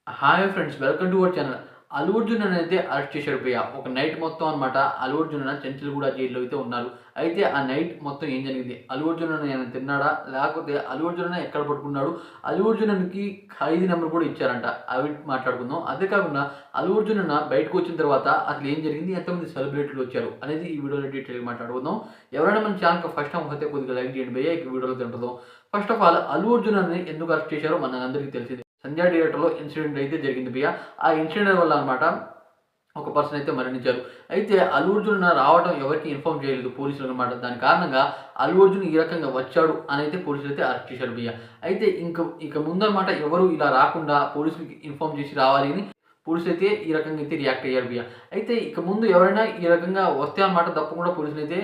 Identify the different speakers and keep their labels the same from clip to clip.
Speaker 1: Hi friends, welcome to our channel. Allu Arjun అయితే arrest చేశారు భయ్య. ఒక నైట్ మొత్తం అనమాట అల్లు అర్జున్ చెంచల్గూడ జైల్లో అయితే ఉన్నారు. అయితే ఆ నైట్ మొత్తం ఏం జరిగింది? అల్లు అర్జున్ ఏమైనా తిన్నాడా? లేకపోతే అల్లు అర్జున్ ఎక్కడ పట్టుకున్నాడు? అల్లు అర్జున్‌కి ఖైదీ నెంబర్ కూడా ఇచ్చారంట. అవి మాట్లాడుకుందాం. అంతే కాకుండా అల్లు అర్జున్ బయటకు వచ్చిన తర్వాత అసలు ఏం జరిగింది? ఎంతమంది సెలబ్రిటీలు వచ్చారు? అనేది ఈ వీడియోలో డీటెయిల్‌గా మాట్లాడుకుందాం. ఎవరైనా మన ఛానల్‌కి ఫస్ట్ టైమ్ వస్తే కొద్దిగా లైక్ చేయండి భయ్య. ఇక వీడియోలోకి ఉంటుందాం. First of all Allu Arjun ఎందుకు అరెస్ట్ చేశారో మనందరికీ తెలిసిందే. సంధ్యా థియేటర్‌లో ఇన్సిడెంట్ అయితే జరిగింది భయ్య. ఆ ఇన్సిడెంట్ వల్ల అనమాట ఒక పర్సన్ అయితే మరణించారు. అయితే అల్లు అర్జున్ రావడం ఎవరికీ ఇన్ఫార్మ్ చేయలేదు పోలీసులు అనమాట. దాని కారణంగా అల్లు అర్జున్ ఈ రకంగా వచ్చాడు అని అయితే పోలీసులు అయితే అరెస్ట్ చేశారు భయ్య. అయితే ఇక ముందనమాట ఎవరు ఇలా రాకుండా పోలీసులకి ఇన్ఫార్మ్ చేసి రావాలి అని పోలీసులు అయితే ఈ రకంగా అయితే రియాక్ట్ అయ్యారు భయ్య. అయితే ఇక ముందు ఎవరైనా ఈ రకంగా వస్తే అనమాట తప్పకుండా పోలీసులు అయితే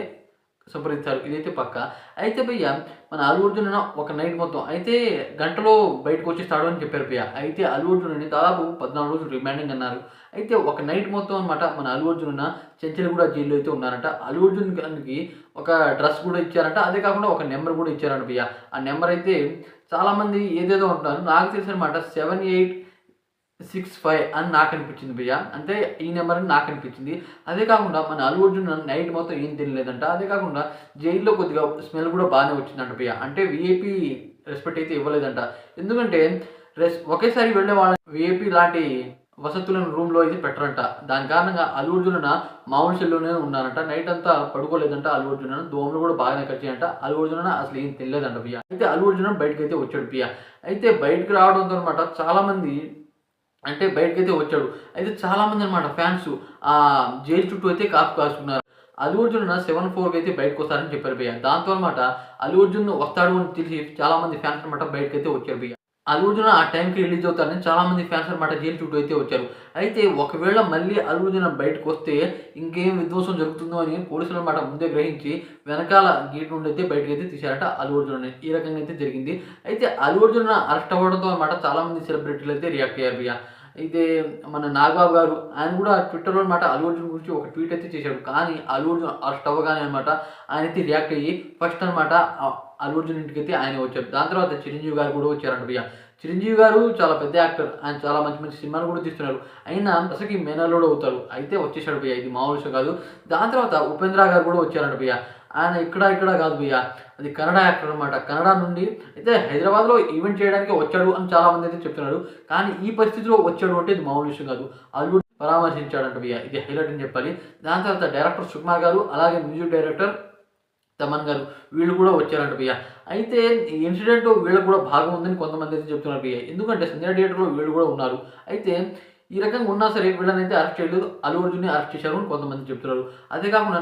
Speaker 1: సంప్రదించారు. ఇదైతే పక్కా. అయితే భయ్య మన అల్లు అర్జున్ ఒక నైట్ మొత్తం అయితే గంటలో బయటకు వచ్చేస్తాడు అని చెప్పారు భయ్య. అయితే అల్లు అర్జున్‌ని దాదాపు 14 రోజులు రిమాండింగ్ అన్నారు. అయితే ఒక నైట్ మొత్తం అనమాట మన అల్లు అర్జున్ చెంచల్గూడ జైల్‌లో అయితే ఉన్నారంట. అల్లు అర్జున్ గానికి ఒక డ్రెస్ కూడా ఇచ్చారంట. అదే కాకుండా ఒక నెంబర్ కూడా ఇచ్చారంట భయ్య. ఆ నెంబర్ అయితే చాలామంది ఏదేదో అంటున్నారు. నాకు తెలిసినమాట 7865 అని నాకనిపించింది భయ్య. అంటే ఈ నెంబర్ అని నాకనిపించింది. అదే కాకుండా మన అల్లు అర్జున్ నైట్ మొత్తం ఏం తినలేదంట. అదే కాకుండా జైల్‌లో కొద్దిగా స్మెల్ కూడా బానే వచ్చిందంట భయ్య. అంటే వీఐపీ రెస్పెక్ట్ అయితే ఇవ్వలేదంట. ఎందుకంటే ఒకేసారి వెళ్ళే వాళ్ళని వీఐపీ లాంటి వసతులను రూమ్‌లో అయితే పెట్టరంట. దాని కారణంగా అల్లు అర్జున్ మామూలు సెల్‌లోనే ఉన్నారంట. నైట్ అంతా పడుకోలేదంట అల్లు అర్జున్. దోమలు కూడా బాగానే కరిచాయంట. అల్లు అర్జున్ అసలు ఏం తినలేదంట భయ్య. అయితే అల్లు అర్జున్ బయటకైతే వచ్చాడు భయ్య. అయితే బయటకి రావడంతో అనమాట చాలామంది అంటే బయటకైతే వచ్చాడు. అయితే చాలామంది అనమాట ఫ్యాన్స్ జైలు చుట్టూ అయితే కాపు కాసుకున్నారు. అల్లు అర్జున్ 7/4కి అయితే బయటకొస్తారని చెప్పారు భయ్య. దాంతో అనమాట అల్లు అర్జున్ వస్తాడు అని తెలిసి చాలామంది ఫ్యాన్స్ అనమాట బయటకైతే వచ్చారు భయ్య. అల్లు అర్జున్ ఆ టైంకి రిలీజ్ అవుతారని చాలామంది ఫ్యాన్స్ అనమాట జైలు చుట్టూ అయితే వచ్చారు. అయితే ఒకవేళ మళ్ళీ అల్లు అర్జున్ బయటకొస్తే ఇంకేం విధ్వంసం జరుగుతుందో అని పోలీసులు అనమాట ముందే గ్రహించి వెనకాల గేట్ నుండి అయితే బయటకైతే తీశారట అల్లు అర్జున్. ఈ రకంగా అయితే జరిగింది. అయితే అల్లు అర్జున్ అరెస్ట్ అవ్వడంతో అనమాట చాలామంది సెలబ్రిటీలు అయితే రియాక్ట్ అయ్యారు భయ్య. అయితే మన నాగబాబు గారు ఆయన కూడా ట్విట్టర్‌లో అనమాట అల్లు అర్జున్ గురించి ఒక ట్వీట్ అయితే చేశాడు. కానీ అల్లు అర్జున్ అరెస్ట్ అవ్వగానే అనమాట ఆయన అయితే రియాక్ట్ అయ్యి ఫస్ట్ అనమాట అల్లు అర్జున్ ఇంటికైతే ఆయనే వచ్చారు. దాని తర్వాత చిరంజీవి గారు కూడా వచ్చారంట భయ్య. చిరంజీవి గారు చాలా పెద్ద యాక్టర్. ఆయన చాలా మంచి మంచి సినిమాలు కూడా తీస్తున్నారు. అయినా దశకి మేనల్లుడు అవుతారు. అయితే వచ్చేసాడు భయ్య. ఇది మామూలు విషయం కాదు. దాని తర్వాత ఉపేంద్ర గారు కూడా వచ్చారంట భయ్య. ఆయన ఇక్కడ కాదు భయ్య. అది కన్నడ యాక్టర్ అనమాట. కన్నడ నుండి అయితే హైదరాబాద్‌లో ఈవెంట్ చేయడానికి వచ్చాడు అని చాలామంది అయితే చెప్తున్నారు. కానీ ఈ పరిస్థితిలో వచ్చాడు అంటే ఇది మామూలు విషయం కాదు. అల్లు పరామర్శించాడంట భయ్య. ఇది హైలైట్ అని చెప్పాలి. దాని తర్వాత డైరెక్టర్ సుకుమార్ గారు, అలాగే మ్యూజిక్ డైరెక్టర్ తమన్ గారు వీళ్ళు కూడా వచ్చారంట భయ్య. అయితే ఈ ఇన్సిడెంట్ వీళ్ళకి కూడా భాగం ఉందని కొంతమంది అయితే చెప్తున్నారు భయ్య. ఎందుకంటే సంధ్యా థియేటర్‌లో వీళ్ళు కూడా ఉన్నారు. అయితే ఈ రకంగా ఉన్నా సరే వీళ్ళనైతే అరెస్ట్ చేయలేదు. అల్లు అర్జున్‌ని అరెస్ట్ చేశారు అని కొంతమంది చెప్తున్నారు. అదే కాకుండా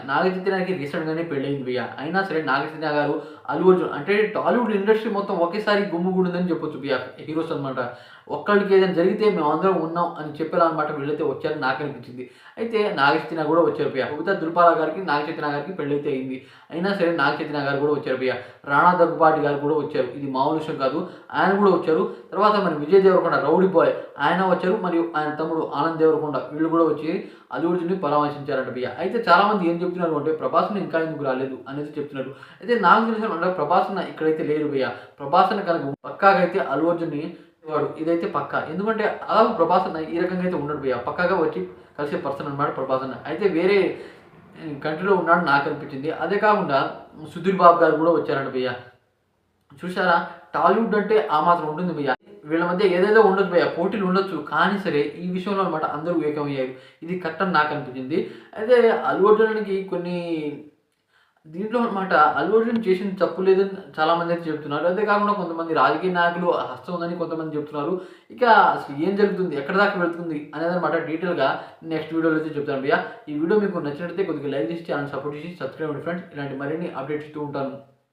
Speaker 1: నాగచైతన్యకి రీసెంట్‌గానే పెళ్ళయింది భయ్య. అయినా సరే నాగచైతన్య గారు అల్లు అర్జున్ అంటే టాలీవుడ్ ఇండస్ట్రీ మొత్తం ఒకేసారి గుమిగూడిందని చెప్పొచ్చు భయ్య. హీరోస్ అనమాట. ఒక్కళ్ళకి ఏదైనా జరిగితే మేమందరం ఉన్నాం అని చెప్పేలా అనమాట వీళ్ళైతే వచ్చారని నాకనిపించింది. అయితే నాగచైతన్య కూడా వచ్చారు భయ్య. కవిత దుల్పాల గారికి నాగచైతన్య గారికి పెళ్ళైతే అయింది. అయినా సరే నాగచైతన్య గారు కూడా వచ్చారు భయ్య. రాణా దగ్గుబాటి గారు కూడా వచ్చారు. ఇది మామూలు విషయం కాదు. ఆయన కూడా వచ్చారు. తర్వాత మన విజయ్ దేవరకొండ రౌడీ బాయ్ ఆయన వచ్చారు. మరియు ఆయన తమ్ముడు ఆనంద్ దేవరకొండ వీళ్ళు కూడా వచ్చి అల్లు అర్జున్‌ని పరామర్శించారంట భయ్య. అయితే చాలామంది ఏం చెప్తున్నారు అంటే ప్రభాస్‌ని ఇంకా ఎందుకు రాలేదు అనేది చెప్తున్నారు. అయితే నాకు తెలిసిన ప్రభాస్‌ని ఇక్కడైతే లేరు భయ్య. ప్రభాస్‌ని కనుక పక్కాగా అయితే అల్లు అర్జున్‌ని వాడు ఇదైతే పక్కా. ఎందుకంటే అలాగే ప్రభాస్ అన్న ఈ రకంగా అయితే ఉండడు భయ్య. పక్కాగా వచ్చి కలిసే పర్సన్ అనమాట ప్రభాస్ అన్న. అయితే వేరే కంట్రీలో ఉన్నాడు నాకు అనిపించింది. అదే కాకుండా సుధీర్ బాబు గారు కూడా వచ్చారంట భయ్య. చూసారా టాలీవుడ్ అంటే ఆ మాత్రం ఉంటుంది భయ్య. వీళ్ళ మధ్య ఏదేదో ఉండొచ్చు భయ్య. పోటీలు ఉండొచ్చు. కానీ సరే ఈ విషయంలో అనమాట అందరూ ఏకమయ్యారు. ఇది కరెక్ట్ అని నాకు అనిపించింది. అయితే అల్లు అర్జున్‌కి కొన్ని దీంట్లో అనమాట అల్లు అర్జున్ చేసింది తప్పు లేదని చాలామంది అయితే చెప్తున్నారు. అదే కాకుండా కొంతమంది రాజకీయ నాయకులు హస్తం ఉందని కొంతమంది చెప్తున్నారు. ఇక అసలు ఏం జరుగుతుంది? ఎక్కడి దాకా వెళ్తుంది? అనేదనమాట డీటెయిల్‌గా నెక్స్ట్ వీడియోలో అయితే చెప్తాను భయ్య. ఈ వీడియో మీకు నచ్చినట్లయితే కొద్దిగా లైక్ చేసి ఛానల్ సపోర్ట్ చేసి సబ్స్క్రైబ్ అవ్వండి ఫ్రెండ్స్. ఇలాంటి మరిన్ని అప్డేట్స్ ఇస్తూ ఉంటాను.